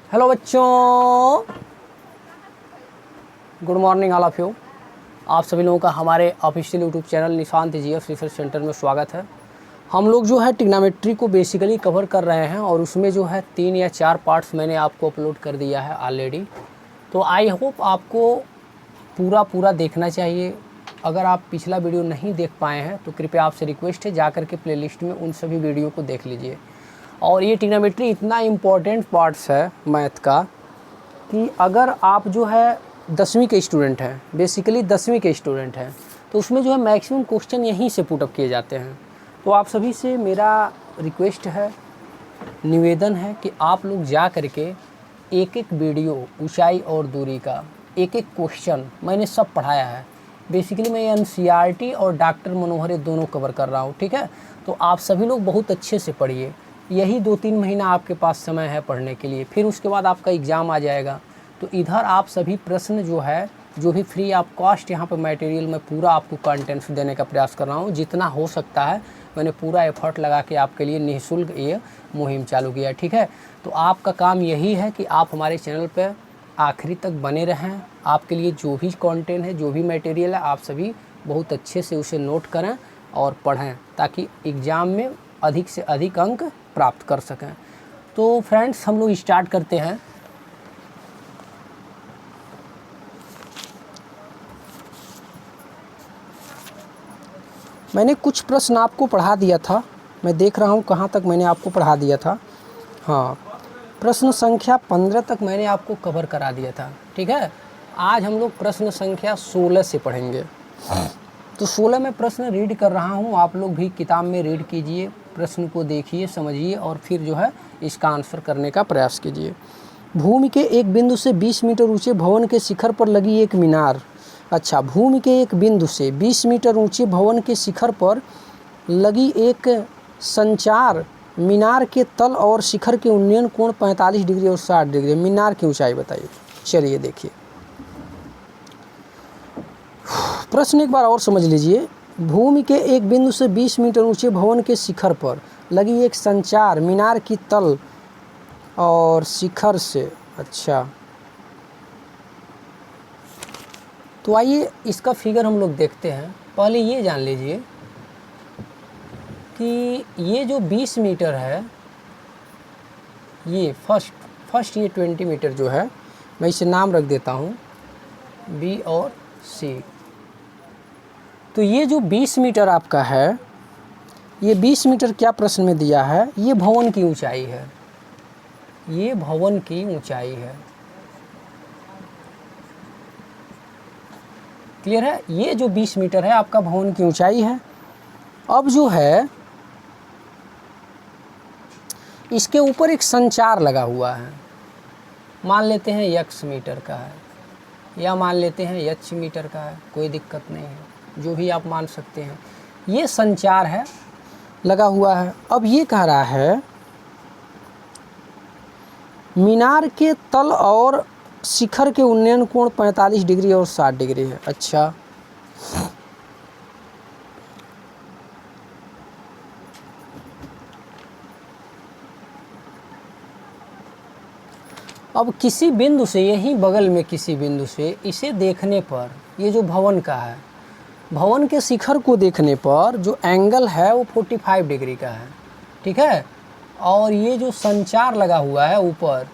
Hello बच्चों, good morning all of you. आप सभी लोगों का हमारे official YouTube channel Nishant GF research centre में स्वागत है। हम लोग जो है ट्रिग्नोमेट्री को बेसिकली कवर कर रहे हैं और उसमें जो है 3 या 4 पार्ट्स मैंने आपको अपलोड कर दिया है ऑलरेडी। तो आई होप आपको पूरा देखना चाहिए। अगर आप पिछला वीडियो नहीं देख पाए हैं तो कृपया आपसे रिक्वेस्ट है जा कर के प्लेलिस्ट में उन सभी वीडियो को देख लीजिए। और ये ट्रिग्नोमेट्री इतना इम्पोर्टेंट पार्ट्स है मैथ का कि अगर आप जो है 10वीं के स्टूडेंट हैं, बेसिकली 10वीं के स्टूडेंट हैं, तो उसमें जो है मैक्सिमम क्वेश्चन यहीं से पुटअप किए जाते हैं। तो आप सभी से मेरा रिक्वेस्ट है, निवेदन है कि आप लोग जा करके एक एक वीडियो ऊंचाई और दूरी का एक एक क्वेश्चन मैंने सब पढ़ाया है। बेसिकली मैं एनसीईआरटी और डॉक्टर मनोहर दोनों कवर कर रहा हूँ, ठीक है। तो आप सभी लोग बहुत अच्छे से पढ़िए। यही 2-3 महीना आपके पास समय है पढ़ने के लिए, फिर उसके बाद आपका एग्ज़ाम आ जाएगा। तो इधर आप सभी प्रश्न जो है, जो भी फ्री ऑफ कॉस्ट यहाँ पर मटेरियल में पूरा आपको कंटेंट्स देने का प्रयास कर रहा हूँ। जितना हो सकता है मैंने पूरा एफर्ट लगा के आपके लिए निःशुल्क ये मुहिम चालू किया, ठीक है। तो आपका काम यही है कि आप हमारे चैनल पर आखिरी तक बने रहें। आपके लिए जो भी कंटेंट है, जो भी मटेरियल है, आप सभी बहुत अच्छे से उसे नोट करें और पढ़ें ताकि एग्ज़ाम में अधिक से अधिक अंक प्राप्त कर सकें। तो फ्रेंड्स, हम लोग स्टार्ट करते हैं। मैंने कुछ प्रश्न आपको पढ़ा दिया था, मैं देख रहा हूँ कहाँ तक मैंने आपको पढ़ा दिया था। हाँ, प्रश्न संख्या 15 तक मैंने आपको कवर करा दिया था, ठीक है। आज हम लोग प्रश्न संख्या 16 से पढ़ेंगे। तो 16 में प्रश्न रीड कर रहा हूँ, आप लोग भी किताब में रीड कीजिए, प्रश्न को देखिए, समझिए और फिर जो है इसका आंसर करने का प्रयास कीजिए। भूमि के एक बिंदु से 20 मीटर ऊंचे भवन के शिखर पर लगी एक मीनार। अच्छा, भूमि के एक बिंदु से 20 मीटर ऊंचे भवन के शिखर पर लगी एक संचार मीनार के तल और शिखर के उन्नयन कोण 45 डिग्री और 60 डिग्री। मीनार की ऊंचाई बताइए। चलिए देखिए, प्रश्न एक बार और समझ लीजिए। भूमि के एक बिंदु से 20 मीटर ऊंचे भवन के शिखर पर लगी एक संचार मीनार की तल और शिखर से, अच्छा, तो आइए इसका फिगर हम लोग देखते हैं। पहले ये जान लीजिए कि ये जो 20 मीटर है, ये फर्स्ट ये 20 मीटर जो है, मैं इसे नाम रख देता हूँ बी और सी। तो ये जो 20 मीटर आपका है, ये 20 मीटर क्या प्रश्न में दिया है, ये भवन की ऊंचाई है, ये भवन की ऊंचाई है। क्लियर है? ये जो 20 मीटर है आपका भवन की ऊंचाई है। अब जो है इसके ऊपर एक संचार लगा हुआ है, मान लेते हैं x मीटर का है या मान लेते हैं h मीटर का है, कोई दिक्कत नहीं है, जो भी आप मान सकते हैं। ये संचार है, लगा हुआ है। अब ये कह रहा है मीनार के तल और शिखर के उन्नयन कोण 45 डिग्री और 60 डिग्री है। अच्छा, अब किसी बिंदु से, यहीं बगल में किसी बिंदु से इसे देखने पर, ये जो भवन का है, भवन के शिखर को देखने पर जो एंगल है वो 45 डिग्री का है, ठीक है। और ये जो संचार लगा हुआ है ऊपर,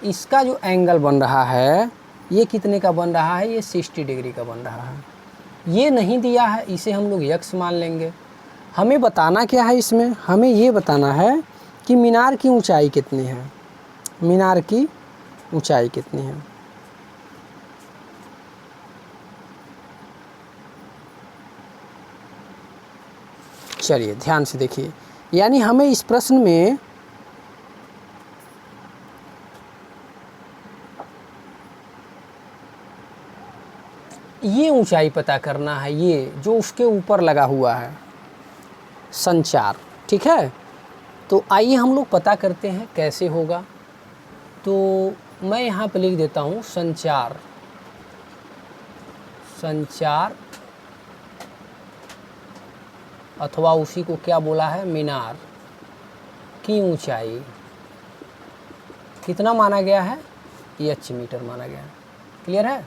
इसका जो एंगल बन रहा है, ये कितने का बन रहा है, ये 60 डिग्री का बन रहा है। ये नहीं दिया है, इसे हम लोग x मान लेंगे। हमें बताना क्या है इसमें, हमें ये बताना है कि मीनार की ऊंचाई कितनी है, मीनार की ऊंचाई कितनी है। चलिए ध्यान से देखिए, यानी हमें इस प्रश्न में ये ऊंचाई पता करना है, ये जो उसके ऊपर लगा हुआ है संचार, ठीक है। तो आइए हम लोग पता करते हैं कैसे होगा। तो मैं यहाँ पे लिख देता हूँ संचार, संचार अथवा उसी को क्या बोला है, मीनार की ऊंचाई। कितना माना गया है, एच मीटर माना गया है। क्लियर है।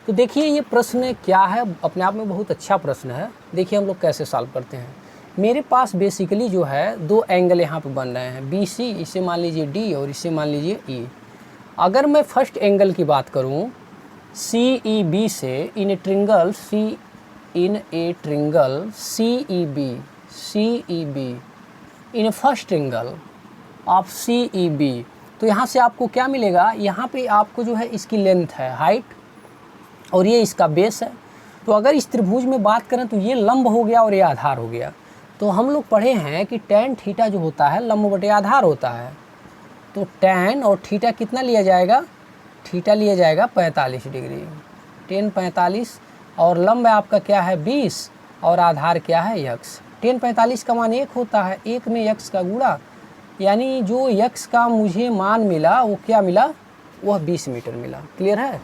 तो देखिए ये प्रश्न क्या है, अपने आप में बहुत अच्छा प्रश्न है। देखिए हम लोग कैसे सॉल्व करते हैं। मेरे पास बेसिकली जो है दो एंगल यहाँ पे बन रहे हैं, बी सी, इसे मान लीजिए डी और इसे मान लीजिए ई। अगर मैं फर्स्ट एंगल की बात करूँ सी ई बी से, in a triangle C E B in first triangle of C E B, तो यहाँ से आपको क्या मिलेगा, यहाँ पे आपको जो है इसकी लेंथ है, हाइट, और ये इसका बेस है। तो अगर इस त्रिभुज में बात करें तो ये लंब हो गया और ये आधार हो गया। तो हम लोग पढ़े हैं कि tan थीटा जो होता है लंब बटे आधार होता है। तो tan और थीटा कितना लिया जाएगा, थीटा लिया जाएगा 45 डिग्री, tan 45, और लंब आपका क्या है 20, और आधार क्या है x। tan 45 का मान 1 होता है, 1 में x का गुणा, यानी जो x का मुझे मान मिला वो क्या मिला, वह 20 मीटर मिला। क्लियर है।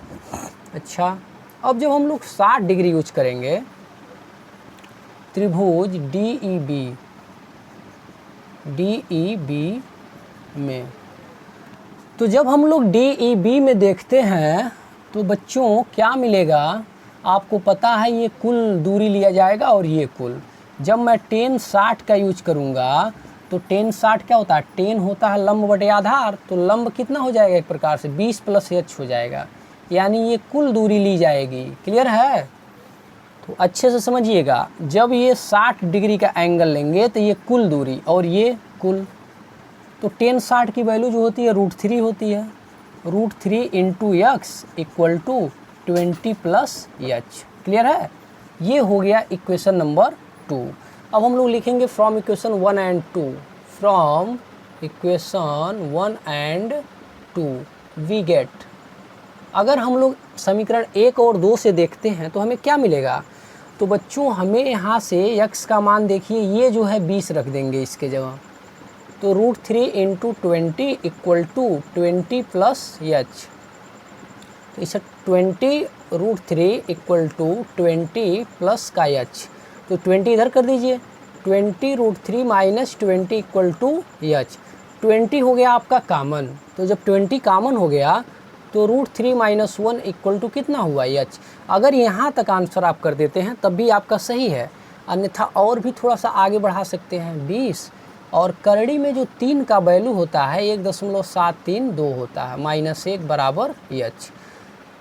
अच्छा, अब जब हम लोग 60 डिग्री यूज करेंगे त्रिभुज डी ई बी में, तो जब हम लोग डी ई बी में देखते हैं तो बच्चों क्या मिलेगा, आपको पता है ये कुल दूरी लिया जाएगा और ये कुल। जब मैं tan 60 का यूज करूँगा तो tan 60 क्या होता है, tan होता है लंब बटे आधार, तो लंब कितना हो जाएगा, एक प्रकार से 20 प्लस h हो जाएगा, यानी ये कुल दूरी ली जाएगी। क्लियर है। तो अच्छे से समझिएगा, जब ये 60 डिग्री का एंगल लेंगे तो ये कुल दूरी और ये कुल, तो tan 60 की वैल्यू जो होती है √3 होती है, √3 into x equal to 20 plus h. Clear है। ये हो गया इक्वेशन नंबर 2। अब हम लोग लिखेंगे from equation 1 and 2, from equation 1 and 2 we get, अगर हम लोग समीकरण 1 और 2 से देखते हैं तो हमें क्या मिलेगा। तो बच्चों हमें यहाँ से x का मान देखिए, ये जो है 20 रख देंगे इसके जगह, तो √3 into 20 equal to 20 plus h. तो इसे 20 √3 इक्वल टू 20 प्लस का एच, तो 20 इधर कर दीजिए, 20 √3 माइनस 20 इक्वल टू एच। 20 हो गया आपका कामन, तो जब 20 कामन हो गया तो √3 माइनस 1 इक्वल टू कितना हुआ, एच। अगर यहाँ तक आंसर आप कर देते हैं तब भी आपका सही है, अन्यथा और भी थोड़ा सा आगे बढ़ा सकते हैं 20, और करड़ी में जो 3 का वैल्यू होता है 1.732 होता है, -1 बराबर एच।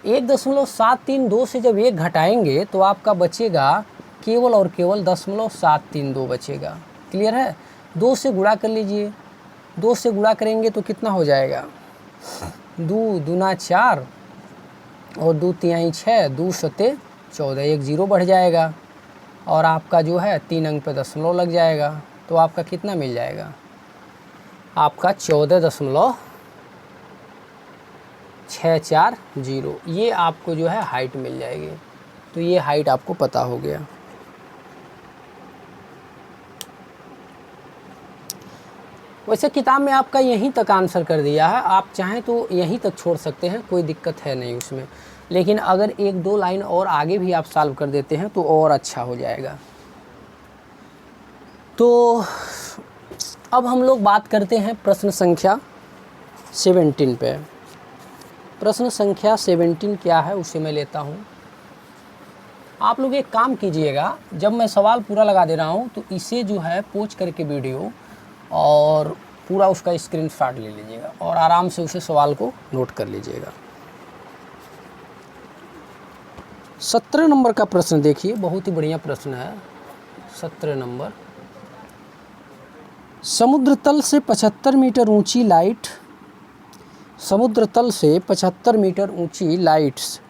1.732 से जब 1 घटाएंगे तो आपका बचेगा केवल और केवल 0.732 बचेगा। क्लियर है। 2 से गुणा कर लीजिए, 2 से गुणा करेंगे तो कितना हो जाएगा, 2 दूना 4 और 2 तिहाई 6, 2 सते 14, 1 0 बढ़ जाएगा, और आपका जो है 3 अंक पे दशमलव लग जाएगा, तो आपका कितना मिल जाएगा, आपका 14.640, ये आपको जो है हाइट मिल जाएगी। तो ये हाइट आपको पता हो गया। वैसे किताब में आपका यहीं तक आंसर कर दिया है, आप चाहें तो यहीं तक छोड़ सकते हैं, कोई दिक्कत है नहीं उसमें, लेकिन अगर 1-2 लाइन और आगे भी आप सॉल्व कर देते हैं तो और अच्छा हो जाएगा। तो अब हम लोग बात करते हैं प्रश्न संख्या 17 पे। प्रश्न संख्या 17 क्या है उसे मैं लेता हूँ। आप लोग एक काम कीजिएगा, जब मैं सवाल पूरा लगा दे रहा हूँ तो इसे जो है पोच करके वीडियो और पूरा उसका स्क्रीनशॉट ले लीजिएगा और आराम से उसे सवाल को नोट कर लीजिएगा। 17 नंबर का प्रश्न देखिए, बहुत ही बढ़िया प्रश्न है। 17 नंबर, समुद्र तल से 75 मीटर ऊंची लाइट, समुद्र तल से 75 मीटर ऊंची लाइट्स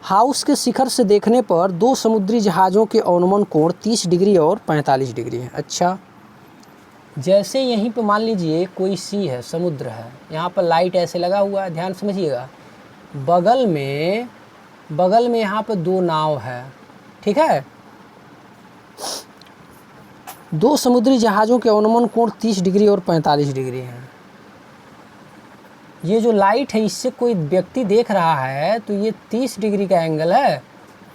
हाउस के शिखर से देखने पर 2 समुद्री जहाज़ों के अनुमान कोण 30 डिग्री और 45 डिग्री है। अच्छा, जैसे यहीं पे मान लीजिए कोई सी है, समुद्र है, यहाँ पर लाइट ऐसे लगा हुआ है, ध्यान समझिएगा, बगल में यहाँ पर 2 नाव है, ठीक है। 2 समुद्री जहाज़ों के अनुमान कोण 30 डिग्री और 45 डिग्री है। ये जो लाइट है इससे कोई व्यक्ति देख रहा है तो ये 30 डिग्री का एंगल है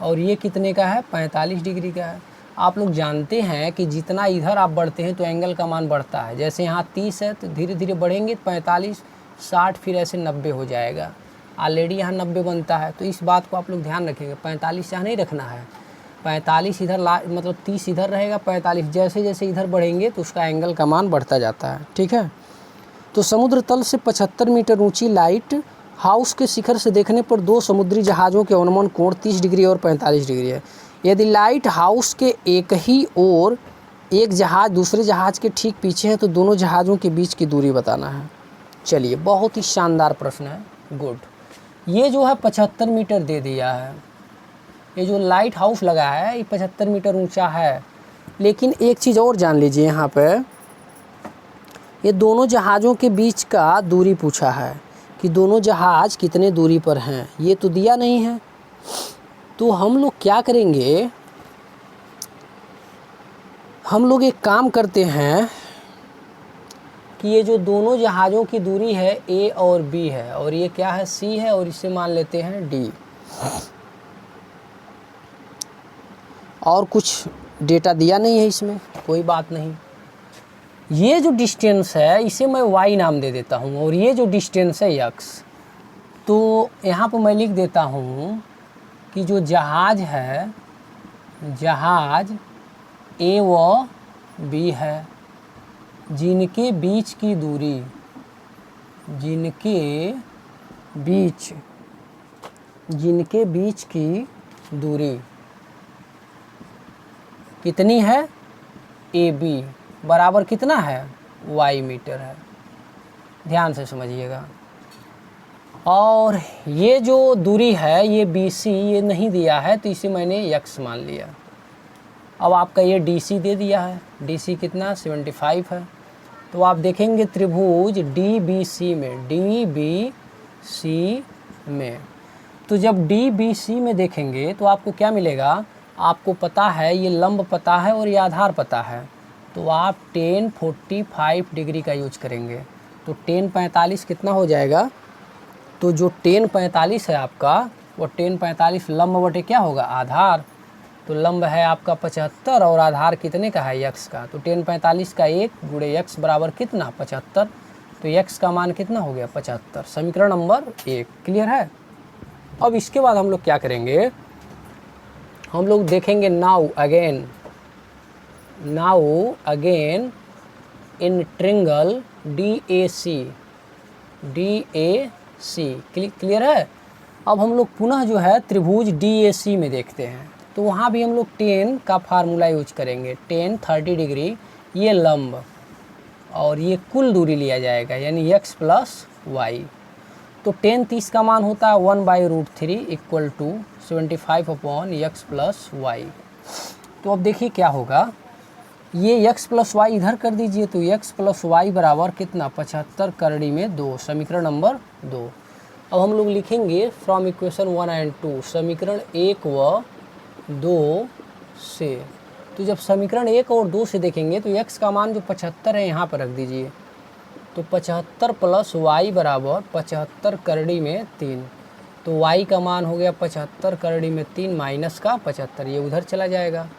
और ये कितने का है, 45 डिग्री का है। आप लोग जानते हैं कि जितना इधर आप बढ़ते हैं तो एंगल का मान बढ़ता है। जैसे यहाँ 30 है तो धीरे धीरे बढ़ेंगे 45, 60, फिर ऐसे 90 हो जाएगा। ऑलरेडी यहाँ 90 बनता है, तो इस बात को आप लोग ध्यान रखेंगे। 45 यहाँ नहीं रखना है, 45 इधर मतलब 30 इधर रहेगा, 45 जैसे जैसे इधर बढ़ेंगे तो उसका एंगल का मान बढ़ता जाता है। ठीक है, तो समुद्र तल से 75 मीटर ऊंची लाइट हाउस के शिखर से देखने पर दो समुद्री जहाज़ों के अनुमान कोण 30 डिग्री और 45 डिग्री है। यदि लाइट हाउस के एक ही ओर एक जहाज़ दूसरे जहाज़ के ठीक पीछे है तो दोनों जहाज़ों के बीच की दूरी बताना है। चलिए, बहुत ही शानदार प्रश्न है, गुड। ये जो है 75 मीटर दे दिया है। ये जो लाइट हाउस लगा है ये 75 मीटर ऊंचा है। लेकिन एक चीज़ और जान लीजिए, यहाँ पे ये दोनों जहाज़ों के बीच का दूरी पूछा है कि दोनों जहाज़ कितने दूरी पर हैं, ये तो दिया नहीं है। तो हम लोग क्या करेंगे, हम लोग एक काम करते हैं कि ये जो दोनों जहाज़ों की दूरी है ए और बी है, और ये क्या है, सी है, और इसे मान लेते हैं डी। और कुछ डेटा दिया नहीं है इसमें, कोई बात नहीं। ये जो डिस्टेंस है इसे मैं y नाम दे देता हूँ, और ये जो डिस्टेंस है x। तो यहाँ पर मैं लिख देता हूँ कि जो जहाज़ है, जहाज़ A व B है, जिनके बीच की दूरी, जिनके बीच की दूरी कितनी है, AB बराबर कितना है, y मीटर है। ध्यान से समझिएगा। और ये जो दूरी है ये BC ये नहीं दिया है, तो इसे मैंने x मान लिया। अब आपका ये DC दे दिया है, DC कितना 75 है। तो आप देखेंगे त्रिभुज DBC में, तो जब DBC में देखेंगे तो आपको क्या मिलेगा, आपको पता है ये लंब पता है और ये आधार पता है, तो आप tan 45 डिग्री का यूज करेंगे। तो tan 45 कितना हो जाएगा, तो जो tan 45 है आपका, वो tan 45 लंब बटे क्या होगा, आधार। तो लंब है आपका 75 और आधार कितने का है, x का। तो tan 45 का 1 गुणे x बराबर कितना, 75। तो x का मान कितना हो गया, 75। समीकरण नंबर 1 क्लियर है। अब इसके बाद हम लोग क्या करेंगे, हम लोग देखेंगे now again in triangle DAC clear है। अब हम लोग पुनः जो है त्रिभुज DAC में देखते हैं, तो वहाँ भी हम लोग tan का फार्मूला यूज करेंगे। tan 30 डिग्री ये लंब, और ये कुल दूरी लिया जाएगा, यानी x प्लस वाई। तो tan 30 का मान होता है 1/√3 equal to 75/x plus Y. तो अब देखिए क्या होगा, ये x प्लस वाई इधर कर दीजिए, तो x प्लस वाई बराबर कितना, 75 करड़ी में 2, समीकरण नंबर 2। अब हम लोग लिखेंगे फ्रॉम इक्वेशन 1 एंड 2, समीकरण 1 व 2 से। तो जब समीकरण 1 और 2 से देखेंगे तो x का मान जो 75 है यहाँ पर रख दीजिए, तो 75 प्लस वाई बराबर 75 करड़ी में 3। तो y का मान हो गया 75 करड़ी में 3 माइनस का 75, ये उधर चला जाएगा।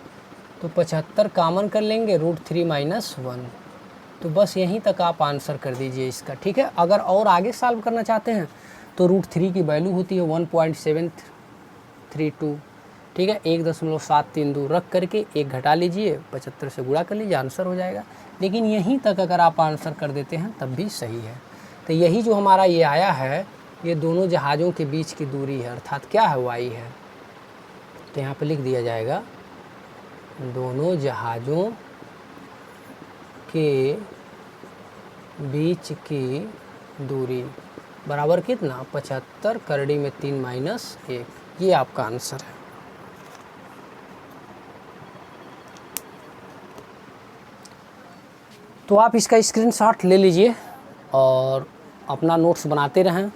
तो 75 कामन कर लेंगे, √3 माइनस 1। तो बस यहीं तक आप आंसर कर दीजिए इसका, ठीक है। अगर और आगे सॉल्व करना चाहते हैं तो √3 की वैल्यू होती है 1.732, ठीक है। 1.732 रख करके 1 घटा लीजिए, 75 से गुणा कर लीजिए, आंसर हो जाएगा। लेकिन यहीं तक अगर आप आंसर कर देते हैं तब भी सही है। तो यही जो हमारा ये आया है, ये दोनों जहाज़ों के बीच की दूरी है, अर्थात क्या है, y है। तो यहाँ पे लिख दिया जाएगा दोनों जहाज़ों के बीच की दूरी बराबर कितना, 75 करड़ी में 3 माइनस 1, ये आपका आंसर है। तो आप इसका स्क्रीनशॉट ले लीजिए और अपना नोट्स बनाते रहें।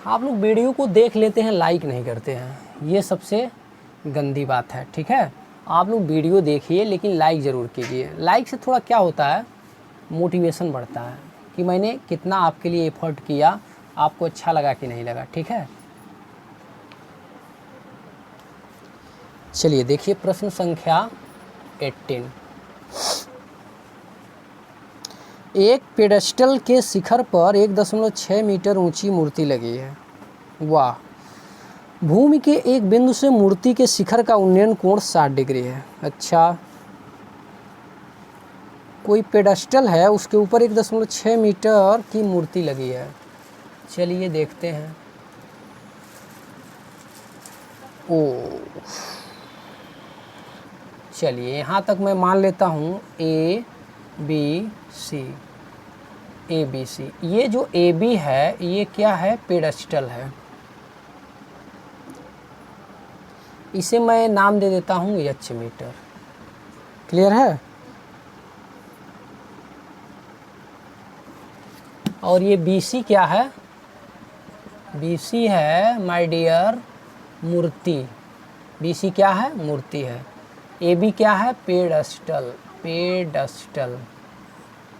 आप लोग वीडियो को देख लेते हैं, लाइक नहीं करते हैं, ये सबसे गंदी बात है, ठीक है। आप लोग वीडियो देखिए लेकिन लाइक ज़रूर कीजिए। लाइक से थोड़ा क्या होता है, मोटिवेशन बढ़ता है कि मैंने कितना आपके लिए एफर्ट किया, आपको अच्छा लगा कि नहीं लगा, ठीक है। चलिए देखिए प्रश्न संख्या 18। एक पेडेस्टल के शिखर पर 1.6 मीटर ऊंची मूर्ति लगी है। वाह। भूमि के एक बिंदु से मूर्ति के शिखर का उन्नयन कोण 60 डिग्री है। अच्छा, कोई पेडेस्टल है, उसके ऊपर 1.6 मीटर की मूर्ति लगी है। चलिए देखते हैं। ओ, चलिए यहाँ तक मैं मान लेता हूँ A B C. A B C, ये जो ए बी है ये क्या है, पेडेस्टल है। इसे मैं नाम दे देता हूँ एच मीटर। क्लियर है। और ये बी सी क्या है, बी सी है my dear Murthy. B C क्या है, मूर्ति है। ए बी क्या है, पेडेस्टल, पेडेस्टल।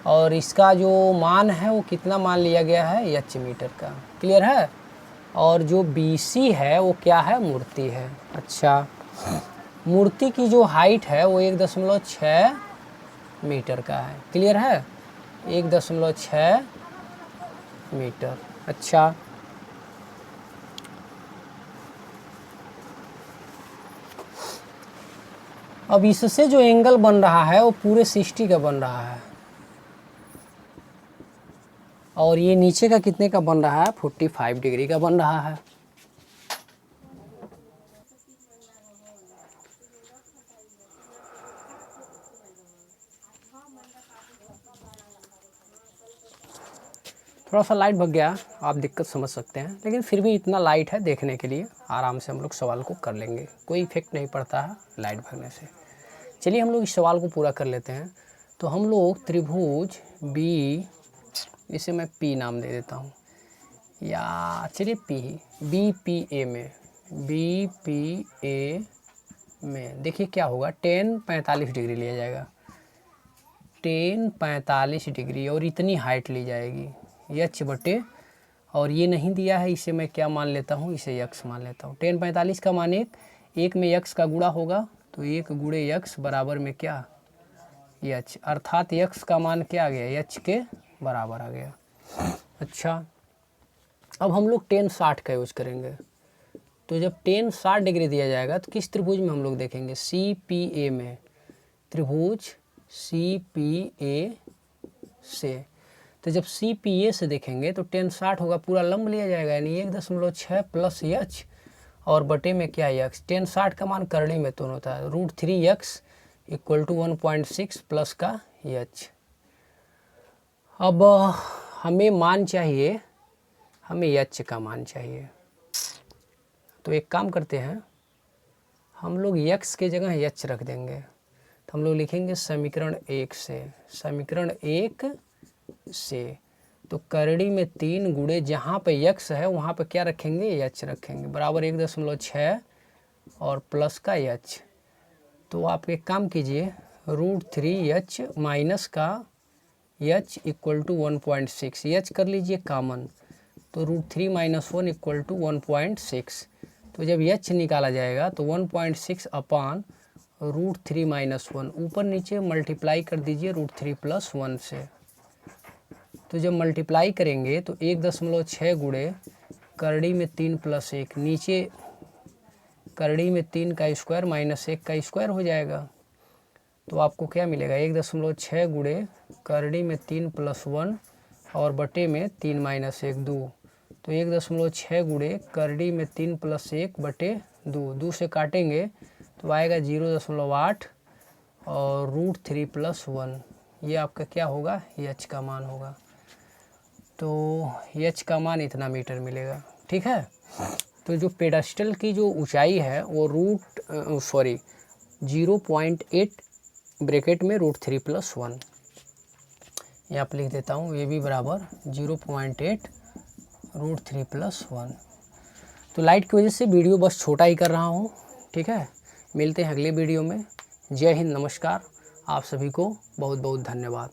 और इसका जो मान है वो कितना मान लिया गया है, एच मीटर का। क्लियर है। और जो बी सी है वो क्या है, मूर्ति है। अच्छा, मूर्ति की जो हाइट है वो 1.6 मीटर का है। क्लियर है, 1.6 मीटर। अच्छा, अब इससे जो एंगल बन रहा है वो पूरे 60 का बन रहा है। और ये नीचे का कितने का बन रहा है, 45 डिग्री का बन रहा है। थोड़ा सा लाइट भग गया, आप दिक्कत समझ सकते हैं, लेकिन फिर भी इतना लाइट है देखने के लिए आराम से हम लोग सवाल को कर लेंगे, कोई इफेक्ट नहीं पड़ता है लाइट भगने से। चलिए हम लोग इस सवाल को पूरा कर लेते हैं। तो हम लोग त्रिभुज बी, इसे मैं पी नाम दे देता हूँ, या चलिए पी, बी पी ए में, बी पी ए में देखिए क्या होगा, tan 45 डिग्री लिया जाएगा, tan 45 डिग्री, और इतनी हाइट ली जाएगी एच बटे, और ये नहीं दिया है, इसे मैं क्या मान लेता हूँ, इसे यक्स मान लेता हूँ। tan 45 का मान एक में यक्स का गुणा होगा, तो 1 गुणे यक्स बराबर में क्या, एच, अर्थात यक्स का मान क्या आ गया, एच के बराबर आ गया। अच्छा, अब हम लोग tan 60 का यूज करेंगे। तो जब tan 60 डिग्री दिया जाएगा तो किस त्रिभुज में हम लोग देखेंगे, सी पी ए में, त्रिभुज सी पी ए से। तो जब सी पी ए से देखेंगे तो tan 60 होगा, पूरा लंब लिया जाएगा, यानी 1.6 प्लस एच और बटे में क्या यक्स। tan 60 का मान करड़ी में तो होता है, √3 यक्स इक्वल टू 1.6 प्लस का एच। अब हमें मान चाहिए, हमें एच का मान चाहिए। तो एक काम करते हैं, हम लोग यक्स के जगह एच रख देंगे। तो हम लोग लिखेंगे समीकरण 1 से, समीकरण 1 से। तो करड़ी में 3 गुणे जहाँ पे यक्स है वहाँ पे क्या रखेंगे, एच रखेंगे, बराबर 1.6 और प्लस का एच। तो आप एक काम कीजिए, √3 एच माइनस का एच इक्वल टू 1.6, एच कर लीजिए कामन, तो √3 - 1 इक्वल टू 1.6। तो जब एच निकाला जाएगा तो 1.6 अपान √3 - 1, ऊपर नीचे मल्टीप्लाई कर दीजिए √3 + 1 से। तो जब मल्टीप्लाई करेंगे तो 1.6 गुणे करड़ी में 3 + 1, नीचे करड़ी में 3 का स्क्वायर माइनस 1 का स्क्वायर हो जाएगा। तो आपको क्या मिलेगा, 1.6 गुणे करड़ी में 3 + 1 और बटे में 3 - 1 2। तो 1.6 गुणे करड़ी में 3 + 1 बटे 2, 2 से काटेंगे तो आएगा 0.8 और √3 + 1, ये आपका क्या होगा, एच का मान होगा। तो एच का मान इतना मीटर मिलेगा, ठीक है। तो जो पेडेस्टल की जो ऊंचाई है वो 0.8 ब्रैकेट में √3 + 1, यहाँ पर लिख देता हूँ, ये भी बराबर 0.8 √3 + 1। तो लाइट की वजह से वीडियो बस छोटा ही कर रहा हूँ ठीक है, मिलते हैं अगले वीडियो में। जय हिंद, नमस्कार। आप सभी को बहुत बहुत धन्यवाद।